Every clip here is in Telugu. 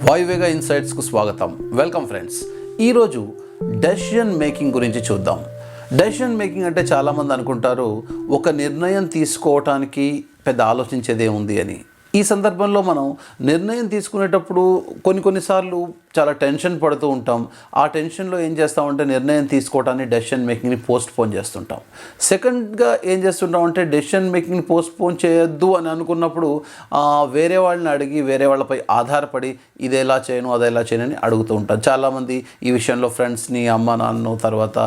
వాయువేగ ఇన్సైట్స్కు స్వాగతం. Welcome friends. ఈరోజు డెసిషన్ మేకింగ్ గురించి చూద్దాం. డెసిషన్ మేకింగ్ అంటే చాలామంది అనుకుంటారు ఒక నిర్ణయం తీసుకోవటానికి పెద్ద ఆలోచించేదే ఉంది అని. ఈ సందర్భంలో మనం నిర్ణయం తీసుకునేటప్పుడు కొన్నిసార్లు చాలా టెన్షన్ పడుతూ ఉంటాం. ఆ టెన్షన్లో ఏం చేస్తామంటే నిర్ణయం తీసుకోవటాన్ని డెసిషన్ మేకింగ్ని పోస్ట్పోన్ చేస్తుంటాం. సెకండ్గా ఏం చేస్తుంటామంటే డెసిషన్ మేకింగ్ని పోస్ట్పోన్ చేయొద్దు అని అనుకున్నప్పుడు వేరే వాళ్ళని అడిగి వేరే వాళ్ళపై ఆధారపడి ఇది ఎలా చేయను అది ఎలా చేయను అని అడుగుతూ ఉంటాం. చాలామంది ఈ విషయంలో ఫ్రెండ్స్ని, అమ్మ నాన్నను, తర్వాత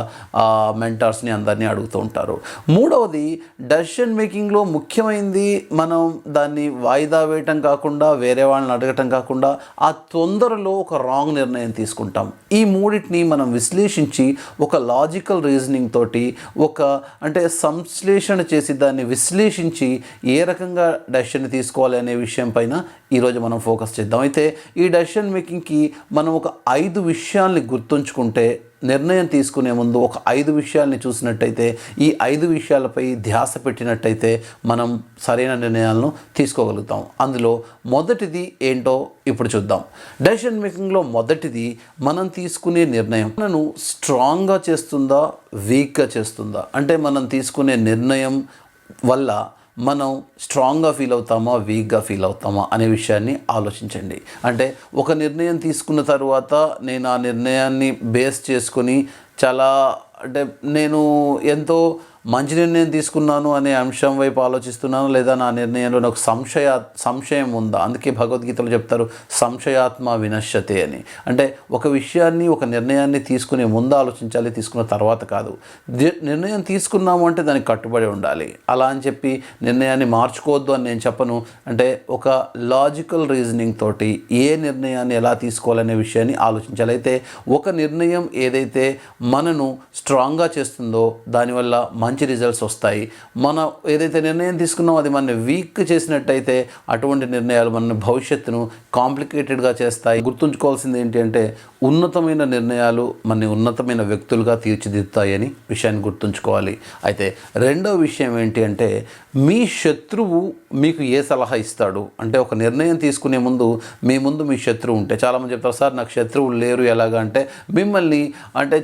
మెంటర్స్ని అందరినీ అడుగుతూ ఉంటారు. మూడవది, డెసిషన్ మేకింగ్లో ముఖ్యమైనది మనం దాన్ని వాయిదా వేయటం కాకుండా వేరే వాళ్ళని అడగటం కాకుండా ఆ తొందరలో ఒక రాంగ్ నిర్ణయం తీసుకుంటాం. ఈ మూడింటిని మనం విశ్లేషించి ఒక లాజికల్ రీజనింగ్ తోటి అంటే సంశ్లేషణ చేసి దాన్ని విశ్లేషించి ఏ రకంగా డెసిషన్ తీసుకోవాలి అనే విషయం పైన ఈరోజు మనం ఫోకస్ చేద్దాం. అయితే ఈ డెసిషన్ మేకింగ్కి మనం ఒక 5 విషయాల్ని గుర్తుంచుకుంటే, నిర్ణయం తీసుకునే ముందు ఒక 5 విషయాల్ని చూసినట్టయితే, ఈ 5 విషయాలపై ధ్యాస పెట్టినట్టయితే మనం సరైన నిర్ణయాలను తీసుకోగలుగుతాం. అందులో మొదటిది ఏంటో ఇప్పుడు చూద్దాం. డెసిషన్ మేకింగ్లో మొదటిది, మనం తీసుకునే నిర్ణయం మనను స్ట్రాంగ్గా చేస్తుందా, వీక్గా చేస్తుందా? అంటే మనం తీసుకునే నిర్ణయం వల్ల మనం స్ట్రాంగ్గా ఫీల్ అవుతామా, వీక్గా ఫీల్ అవుతామా అనే విషయాన్ని ఆలోచించండి. అంటే ఒక నిర్ణయం తీసుకున్న తర్వాత నేను ఆ నిర్ణయాన్ని బేస్ చేసుకొని నేను ఎంతో మంచి నిర్ణయం తీసుకున్నాను అనే అంశం వైపు ఆలోచిస్తున్నాను, లేదా నా నిర్ణయంలో నాకు సంశయం ఉందా? అందుకే భగవద్గీతలో చెప్తారు సంశయాత్మ వినశ్యతే అని. అంటే ఒక విషయాన్ని, ఒక నిర్ణయాన్ని తీసుకునే ముందు ఆలోచించాలి, తీసుకున్న తర్వాత కాదు. నిర్ణయం తీసుకున్నాము అంటే దానికి కట్టుబడి ఉండాలి. అలా అని చెప్పి నిర్ణయాన్ని మార్చుకోవద్దు అని నేను చెప్పను. అంటే ఒక లాజికల్ రీజనింగ్ తోటి ఏ నిర్ణయాన్ని ఎలా తీసుకోవాలనే విషయాన్ని ఆలోచించాలి. అయితే ఒక నిర్ణయం ఏదైతే మనను స్ట్రాంగ్గా చేస్తుందో దానివల్ల మంచి రిజల్ట్స్ వస్తాయి. మనం ఏదైతే నిర్ణయం తీసుకున్నామో అది మనని వీక్ చేసినట్టయితే అటువంటి నిర్ణయాలు మన భవిష్యత్తును కాంప్లికేటెడ్గా చేస్తాయి. గుర్తుంచుకోవాల్సింది ఏంటి అంటే ఉన్నతమైన నిర్ణయాలు మన ఉన్నతమైన వ్యక్తులుగా తీర్చిదిద్దుతాయి అని విషయాన్ని గుర్తుంచుకోవాలి. అయితే రెండవ విషయం ఏంటి అంటే మీ శత్రువు మీకు ఏ సలహా ఇస్తాడు? అంటే ఒక నిర్ణయం తీసుకునే ముందు మీ శత్రువు ఉంటే, చాలామంది చెప్తారు సార్ నాకు శత్రువులు లేరు, ఎలాగా అంటే మిమ్మల్ని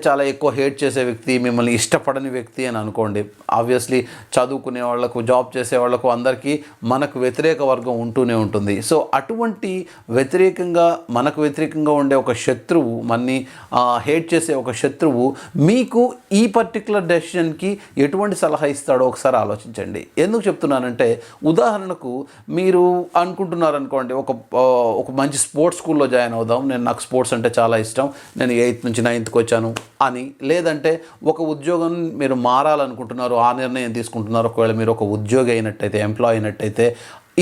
చాలా ఎక్కువ హేట్ చేసే వ్యక్తి, మిమ్మల్ని ఇష్టపడని వ్యక్తి అని అనుకోండి. ఆబ్వియస్లీ చదువుకునే వాళ్లకు, జాబ్ చేసే వాళ్లకు అందరికీ మనకు వ్యతిరేక వర్గం ఉంటూనే ఉంటుంది. సో అటువంటి మనకు వ్యతిరేకంగా ఉండే ఒక శత్రువు, మనని హేట్ చేసే ఒక శత్రువు మీకు ఈ పర్టికులర్ డెసిషన్కి ఎటువంటి సలహా ఇస్తాడో ఒకసారి ఆలోచించండి. ఎందుకు చెప్తున్నానంటే, ఉదాహరణకు మీరు అనుకుంటున్నారు అనుకోండి, ఒక మంచి స్పోర్ట్స్ స్కూల్లో జాయిన్ అవుదాం, నాకు స్పోర్ట్స్ అంటే చాలా ఇష్టం, నేను 8th నుంచి 9th వచ్చాను అని. లేదంటే ఒక ఉద్యోగం మీరు మారాలనుకుంటున్నారు, ఆ నిర్ణయం తీసుకుంటున్నారు. ఒకవేళ మీరు ఒక ఉద్యోగి అయినట్టయితే, ఎంప్లాయ్ అయినట్టయితే,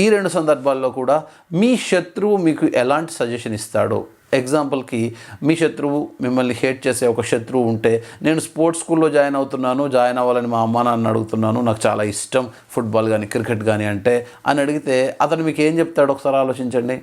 ఈ 2 సందర్భాల్లో కూడా మీ శత్రువు మీకు ఎలాంటి సజెషన్ ఇస్తాడో. ఎగ్జాంపుల్కి మీ శత్రువు, మిమ్మల్ని హేట్ చేసే ఒక శత్రువు ఉంటే, నేను స్పోర్ట్స్ స్కూల్లో జాయిన్ అవ్వాలని మా అమ్మ నాన్న అడుగుతున్నాను, నాకు చాలా ఇష్టం ఫుట్బాల్ కానీ క్రికెట్ కానీ అంటే అని అడిగితే అతను మీకు ఏం చెప్తాడో ఒకసారి ఆలోచించండి.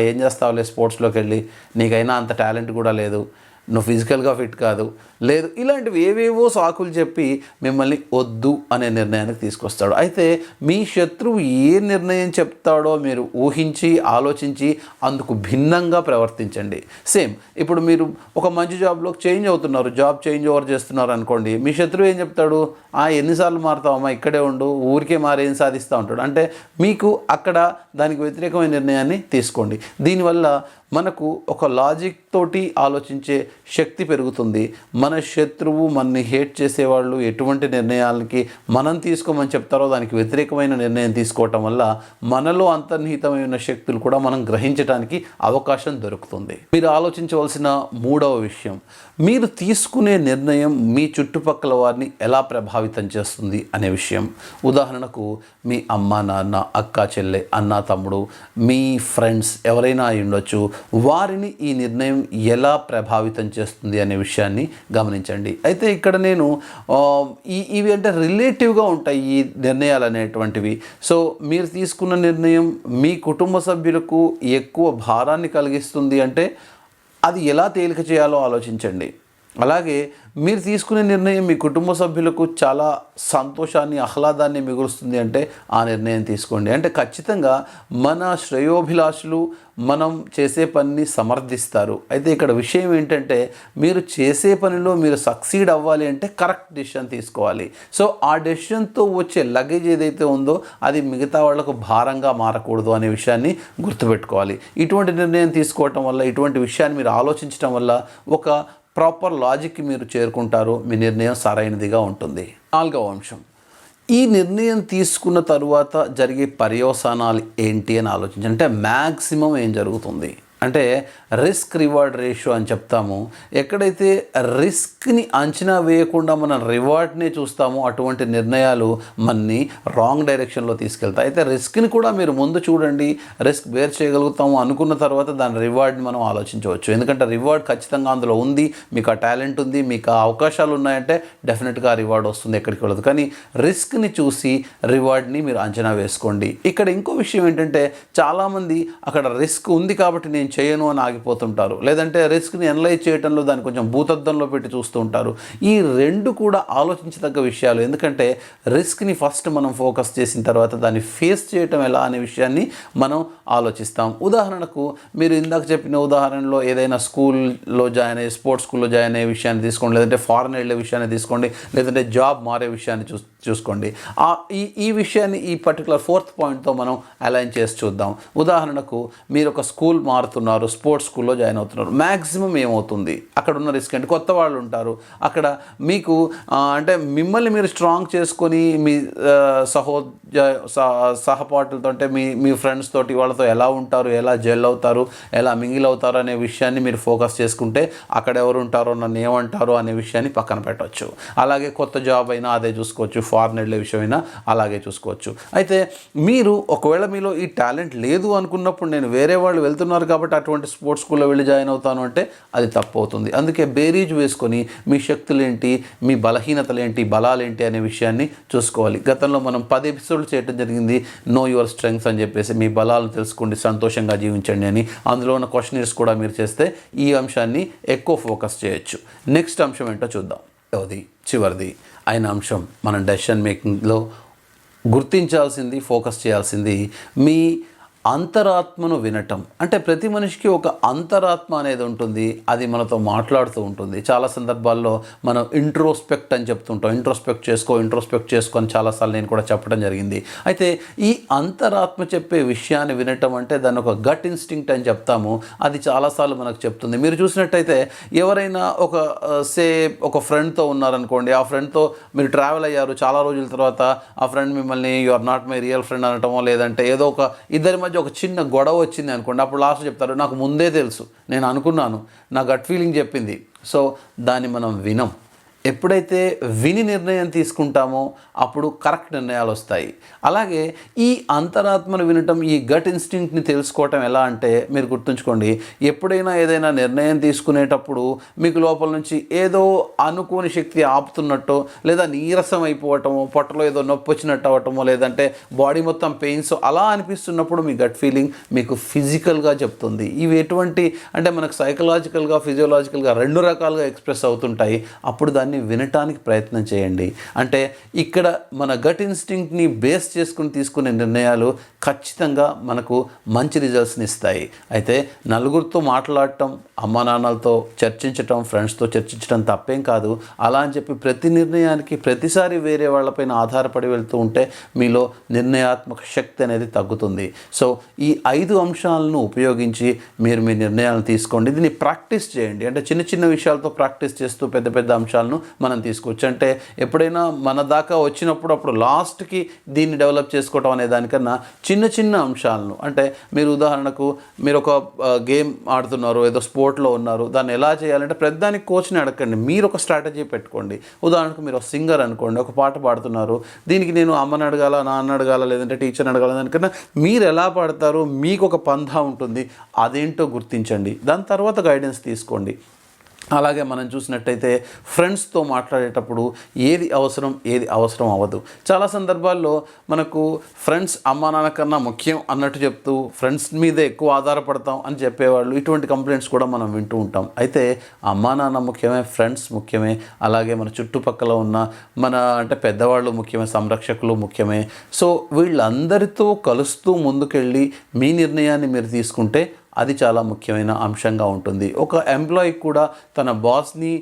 ఏం చేస్తావులే స్పోర్ట్స్లోకి వెళ్ళి, నీకైనా అంత టాలెంట్ కూడా లేదు, నువ్వు ఫిజికల్గా ఫిట్ కాదు, లేదు, ఇలాంటివి ఏవేవో సాకులు చెప్పి మిమ్మల్ని వద్దు అనే నిర్ణయానికి తీసుకొస్తాడు. అయితే మీ శత్రువు ఏ నిర్ణయం చెప్తాడో మీరు ఊహించి ఆలోచించి అందుకు భిన్నంగా ప్రవర్తించండి. సేమ్ ఇప్పుడు మీరు ఒక మంచి జాబ్లోకి చేంజ్ అవుతున్నారు, జాబ్ చేంజ్ ఓవర్ చేస్తున్నారు అనుకోండి. మీ శత్రువు ఏం చెప్తాడు? ఎన్నిసార్లు మారుతావమ్మా, ఇక్కడే ఉండు, ఊరికే మారేం సాధిస్తూ ఉంటాడు. అంటే మీకు అక్కడ దానికి వ్యతిరేకమైన నిర్ణయాన్ని తీసుకోండి. దీనివల్ల మనకు ఒక లాజిక్ తోటి ఆలోచించే శక్తి పెరుగుతుంది. మన శత్రువు, మనని హేట్ చేసేవాళ్ళు ఎటువంటి నిర్ణయాలకి మనం తీసుకోమని చెప్తారో దానికి వ్యతిరేకమైన నిర్ణయం తీసుకోవటం వల్ల మనలో అంతర్నిహితమైన శక్తులు కూడా మనం గ్రహించడానికి అవకాశం దొరుకుతుంది. మీరు ఆలోచించవలసిన మూడవ విషయం, మీరు తీసుకునే నిర్ణయం మీ చుట్టుపక్కల వారిని ఎలా ప్రభావితం చేస్తుంది అనే విషయం. ఉదాహరణకు మీ అమ్మ నాన్న, అక్క చెల్లె, అన్న తమ్ముడు, మీ ఫ్రెండ్స్ ఎవరైనా అయి ఉండొచ్చు. వారిని ఈ నిర్ణయం ఎలా ప్రభావితం చేస్తుంది అనే విషయాన్ని గమనించండి. అయితే ఇక్కడ నేను ఇవి అంటే రిలేటివ్గా ఉంటాయి ఈ నిర్ణయాలు అనేటువంటివి. సో మీరు తీసుకున్న నిర్ణయం మీ కుటుంబ సభ్యులకు ఎక్కువ భారాన్ని కలిగిస్తుంది అంటే అది ఎలా తేలిక చేయాలో ఆలోచించండి. అలాగే మీరు తీసుకునే నిర్ణయం మీ కుటుంబ సభ్యులకు చాలా సంతోషాన్ని, ఆహ్లాదాన్ని మిగులుస్తుంది అంటే ఆ నిర్ణయం తీసుకోండి. అంటే ఖచ్చితంగా మన శ్రేయోభిలాషులు మనం చేసే పనిని సమర్థిస్తారు. అయితే ఇక్కడ విషయం ఏంటంటే మీరు చేసే పనిలో మీరు సక్సీడ్ అవ్వాలి అంటే కరెక్ట్ డెసిషన్ తీసుకోవాలి. సో ఆ డెసిషన్తో వచ్చే లగేజ్ ఏదైతే ఉందో అది మిగతా వాళ్ళకు భారంగా మారకూడదు అనే విషయాన్ని గుర్తుపెట్టుకోవాలి. ఇటువంటి నిర్ణయం తీసుకోవటం వల్ల, ఇటువంటి విషయాన్ని మీరు ఆలోచించడం వల్ల ఒక ప్రాపర్ లాజిక్కి మీరు చేరుకుంటారు. మీ నిర్ణయం సరైనదిగా ఉంటుంది. 4వ అంశం, ఈ నిర్ణయం తీసుకున్న తరువాత జరిగే పర్యవసానాలు ఏంటి అని ఆలోచించండి. అంటే మ్యాక్సిమం ఏం జరుగుతుంది అంటే రిస్క్ రివార్డ్ రేషియో అని చెప్తాము. ఎక్కడైతే రిస్క్ని అంచనా వేయకుండా మనం రివార్డ్నే చూస్తామో అటువంటి నిర్ణయాలు మనని రాంగ్ డైరెక్షన్లో తీసుకెళ్తాయి. అయితే రిస్క్ని కూడా మీరు ముందు చూడండి. రిస్క్ బేర్ చేయగలుగుతాము అనుకున్న తర్వాత దాని రివార్డ్ని మనం ఆలోచించవచ్చు. ఎందుకంటే రివార్డ్ ఖచ్చితంగా అందులో ఉంది. మీకు ఆ టాలెంట్ ఉంది, మీకు ఆ అవకాశాలు ఉన్నాయంటే డెఫినెట్గా రివార్డ్ వస్తుంది, ఎక్కడికి వెళ్ళదు. కానీ రిస్క్ని చూసి రివార్డ్ని మీరు అంచనా వేసుకోండి. ఇక్కడ ఇంకో విషయం ఏంటంటే చాలామంది అక్కడ రిస్క్ ఉంది కాబట్టి నేను చేయను అని ఆగిపోతుంటారు. లేదంటే రిస్క్ని అనలైజ్ చేయడంలో దాన్ని కొంచెం భూతద్దంలో పెట్టి చూస్తూ ఉంటారు. ఈ రెండు కూడా ఆలోచించదగ్గ విషయాలు. ఎందుకంటే రిస్క్ని ఫస్ట్ మనం ఫోకస్ చేసిన తర్వాత దాన్ని ఫేస్ చేయటం ఎలా అనే విషయాన్ని మనం ఆలోచిస్తాం. ఉదాహరణకు మీరు ఇందాక చెప్పిన ఉదాహరణలో ఏదైనా స్కూల్లో జాయిన్ అయ్యి, స్పోర్ట్స్ స్కూల్లో జాయిన్ అయ్యే విషయాన్ని తీసుకోండి, లేదంటే ఫారెన్ వెళ్ళే విషయాన్ని తీసుకోండి, లేదంటే జాబ్ మారే విషయాన్ని చూసుకోండి. ఈ విషయాన్ని ఈ పర్టికులర్ 4th పాయింట్తో మనం అలైన్ చేసి చూద్దాం. ఉదాహరణకు మీరు ఒక స్కూల్ మారుతున్నారు, స్పోర్ట్స్ స్కూల్లో జాయిన్ అవుతున్నారు. మ్యాక్సిమం ఏమవుతుంది అక్కడ ఉన్న రిస్క్ అంటే కొత్త వాళ్ళు ఉంటారు. అక్కడ మీకు అంటే మిమ్మల్ని మీరు స్ట్రాంగ్ చేసుకొని మీ సహపాఠులతో అంటే మీ ఫ్రెండ్స్ తోటి వాళ్ళతో ఎలా ఉంటారు, ఎలా జెల్ అవుతారు, ఎలా మింగిల్ అవుతారు అనే విషయాన్ని మీరు ఫోకస్ చేసుకుంటే అక్కడ ఎవరు ఉంటారో, నన్ను ఏమంటారో అనే విషయాన్ని పక్కన పెట్టవచ్చు. అలాగే కొత్త జాబ్ అయినా అదే చూసుకోవచ్చు, ఫారెన్ వెళ్ళే విషయమైనా అలాగే చూసుకోవచ్చు. అయితే మీరు ఒకవేళ మీలో ఈ టాలెంట్ లేదు అనుకున్నప్పుడు నేను వేరే వాళ్ళు వెళ్తున్నారు కాబట్టి అటువంటి స్పోర్ట్స్ స్కూల్లో వెళ్ళి జాయిన్ అవుతాను అంటే అది తప్పు అవుతుంది. అందుకే బేరీజ్ వేసుకొని మీ శక్తులేంటి, మీ బలహీనతలేంటి, బలాలేంటి అనే విషయాన్ని చూసుకోవాలి. గతంలో మనం 10 ఎపిసోడ్లు చేయడం జరిగింది నో యువర్ స్ట్రెంగ్స్ అని చెప్పేసి. మీ బలాలను తెలుసుకోండి, సంతోషంగా జీవించండి అని. అందులో ఉన్న క్వశ్చనర్స్ కూడా మీరు చేస్తే ఈ అంశాన్ని ఎక్కువ ఫోకస్ చేయొచ్చు. నెక్స్ట్ అంశం ఏంటో చూద్దాం. చివరిది అయిన అంశం మనం డెసిషన్ మేకింగ్లో గుర్తించాల్సింది, ఫోకస్ చేయాల్సింది మీ అంతరాత్మను వినటం. అంటే ప్రతి మనిషికి ఒక అంతరాత్మ అనేది ఉంటుంది, అది మనతో మాట్లాడుతూ ఉంటుంది. చాలా సందర్భాల్లో మనం ఇంట్రోస్పెక్ట్ అని చెప్తుంటాం. ఇంట్రోస్పెక్ట్ చేసుకో అని చాలాసార్లు నేను కూడా చెప్పడం జరిగింది. అయితే ఈ అంతరాత్మ చెప్పే విషయాన్ని వినటం అంటే దాన్ని ఒక గట్ ఇన్స్టింక్ట్ అని చెప్తాము. అది చాలాసార్లు మనకు చెప్తుంది. మీరు చూసినట్టయితే ఎవరైనా ఒక ఫ్రెండ్తో ఉన్నారనుకోండి, ఆ ఫ్రెండ్తో మీరు ట్రావెల్ అయ్యారు, చాలా రోజుల తర్వాత ఆ ఫ్రెండ్ మిమ్మల్ని you are not my real friend అనటమో, లేదంటే ఏదో ఒక ఇద్దరి మధ్య ఒక చిన్న గొడవ వచ్చింది అనుకోండి, అప్పుడు లాస్ట్ చెప్తారు నాకు ముందే తెలుసు, నేను అనుకున్నాను, నా గట్ ఫీలింగ్ చెప్పింది. సో దాన్ని మనం వినం. ఎప్పుడైతే విని నిర్ణయం తీసుకుంటామో అప్పుడు కరెక్ట్ నిర్ణయాలు వస్తాయి. అలాగే ఈ అంతరాత్మను వినటం, ఈ గట్ ఇన్స్టింక్ట్ని తెలుసుకోవటం ఎలా అంటే మీరు గుర్తుంచుకోండి, ఎప్పుడైనా ఏదైనా నిర్ణయం తీసుకునేటప్పుడు మీకు లోపల నుంచి ఏదో అనుకోని శక్తి ఆపుతున్నట్టో, లేదా నీరసం అయిపోవటమో, పొట్టలో ఏదో నొప్పి వచ్చినట్టు అవ్వటమో, లేదంటే బాడీ మొత్తం పెయిన్స్ అలా అనిపిస్తున్నప్పుడు మీ గట్ ఫీలింగ్ మీకు ఫిజికల్గా చెప్తుంది. ఇవి ఎటువంటి అంటే మనకు సైకలాజికల్గా, ఫిజియోలాజికల్గా 2 రకాలుగా ఎక్స్ప్రెస్ అవుతుంటాయి. అప్పుడు దాన్ని వినటానికి ప్రయత్నం చేయండి. అంటే ఇక్కడ మన గట్ ఇన్స్టింక్ట్ని బేస్ చేసుకుని తీసుకునే నిర్ణయాలు ఖచ్చితంగా మనకు మంచి రిజల్ట్స్ని ఇస్తాయి. అయితే నలుగురితో మాట్లాడటం, అమ్మా నాన్నలతో చర్చించటం, ఫ్రెండ్స్తో చర్చించడం తప్పేం కాదు. అలా అని చెప్పి ప్రతి నిర్ణయానికి ప్రతిసారి వేరే వాళ్ళపైన ఆధారపడి వెళ్తూ ఉంటే మీలో నిర్ణయాత్మక శక్తి అనేది తగ్గుతుంది. సో ఈ 5 అంశాలను ఉపయోగించి మీరు మీ నిర్ణయాలను తీసుకోండి. దీన్ని ప్రాక్టీస్ చేయండి. అంటే చిన్న చిన్న విషయాలతో ప్రాక్టీస్ చేస్తూ పెద్ద పెద్ద అంశాలను మనం తీసుకోవచ్చు. అంటే ఎప్పుడైనా మన దాకా వచ్చినప్పుడు అప్పుడు లాస్ట్కి దీన్ని డెవలప్ చేసుకోవటం అనే దానికన్నా చిన్న చిన్న అంశాలను, అంటే మీరు ఉదాహరణకు మీరు ఒక గేమ్ ఆడుతున్నారు, ఏదో స్పోర్ట్లో ఉన్నారు, దాన్ని ఎలా చేయాలంటే ప్రతిదానికి కోచ్ని అడగండి. మీరు ఒక స్ట్రాటజీ పెట్టుకోండి. ఉదాహరణకు మీరు ఒక సింగర్ అనుకోండి, ఒక పాట పాడుతున్నారు, దీనికి నేను అమ్మని అడగాల, నాన్న అడగాల, లేదంటే టీచర్ని అడగాల, దానికన్నా మీరు ఎలా పాడతారో మీకు ఒక పంథా ఉంటుంది, అదేంటో గుర్తించండి. దాని తర్వాత గైడెన్స్ తీసుకోండి. అలాగే మనం చూసినట్టయితే ఫ్రెండ్స్తో మాట్లాడేటప్పుడు ఏది అవసరం అవ్వదు. చాలా సందర్భాల్లో మనకు ఫ్రెండ్స్ అమ్మా నాన్న కన్నా ముఖ్యం అన్నట్టు చెప్తూ ఫ్రెండ్స్ మీదే ఎక్కువ ఆధారపడతాం అని చెప్పేవాళ్ళు, ఇటువంటి కంప్లైంట్స్ కూడా మనం వింటూ ఉంటాం. అయితే అమ్మా నాన్న ముఖ్యమే, ఫ్రెండ్స్ ముఖ్యమే, అలాగే మన చుట్టుపక్కల ఉన్న అంటే పెద్దవాళ్ళు ముఖ్యమే, సంరక్షకులు ముఖ్యమే. సో వీళ్ళందరితో కలుస్తూ ముందుకెళ్ళి మీ నిర్ణయాన్ని మీరు తీసుకుంటే అది చాలా ముఖ్యమైన అంశంగా ఉంటుంది. ఒక ఎంప్లాయీ కూడా తన బాస్ని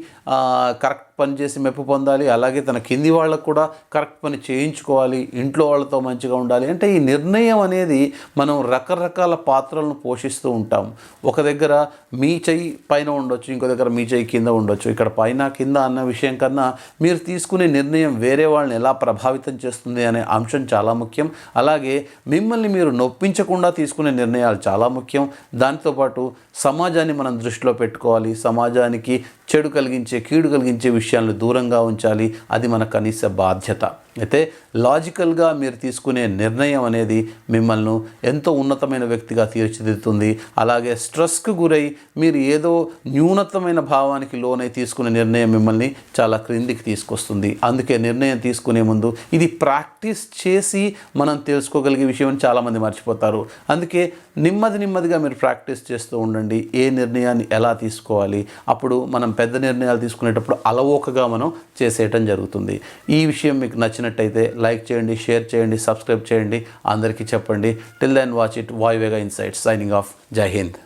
కరెక్ట్ పని చేసి మెప్పు పొందాలి, అలాగే తన కింది వాళ్ళకు కూడా కరెక్ట్ పని చేయించుకోవాలి, ఇంట్లో వాళ్ళతో మంచిగా ఉండాలి. అంటే ఈ నిర్ణయం అనేది మనం రకరకాల పాత్రలను పోషిస్తూ ఉంటాం. ఒక దగ్గర మీ చెయ్యి పైన ఉండొచ్చు, ఇంకో దగ్గర మీ చెయ్యి కింద ఉండొచ్చు. ఇక్కడ పైన కింద అన్న విషయం కన్నా మీరు తీసుకునే నిర్ణయం వేరే వాళ్ళని ఎలా ప్రభావితం చేస్తుంది అనే అంశం చాలా ముఖ్యం. అలాగే మిమ్మల్ని మీరు నొప్పించకుండా తీసుకునే నిర్ణయాలు చాలా ముఖ్యం. దాంతోపాటు సమాజాన్ని మనం దృష్టిలో పెట్టుకోవాలి. సమాజానికి చెడు కలిగించే, కీడు కలిగించే విషయాలను దూరంగా ఉంచాలి. అది మన కనీస బాధ్యత. అయితే లాజికల్గా మీరు తీసుకునే నిర్ణయం అనేది మిమ్మల్ని ఎంతో ఉన్నతమైన వ్యక్తిగా తీర్చిదిద్దుతుంది. అలాగే స్ట్రెస్కు గురై మీరు ఏదో న్యూనతమైన భావానికి లోనై తీసుకునే నిర్ణయం మిమ్మల్ని చాలా క్రిందికి తీసుకొస్తుంది. అందుకే నిర్ణయం తీసుకునే ముందు ఇది ప్రాక్టీస్ చేసి మనం తెలుసుకోగలిగే విషయం అని చాలామంది మర్చిపోతారు. అందుకే నెమ్మదిగా మీరు ప్రాక్టీస్ చేస్తూ ఉండండి, ఏ నిర్ణయాన్ని ఎలా తీసుకోవాలి. అప్పుడు మనం పెద్ద నిర్ణయాలు తీసుకునేటప్పుడు అలవోకగా మనం చేసేయటం జరుగుతుంది. ఈ విషయం మీకు నచ్చినట్టయితే లైక్ చేయండి, షేర్ చేయండి, సబ్స్క్రైబ్ చేయండి, అందరికీ చెప్పండి. Till then watch it Vayuvega insights. Signing off. జై హింద్.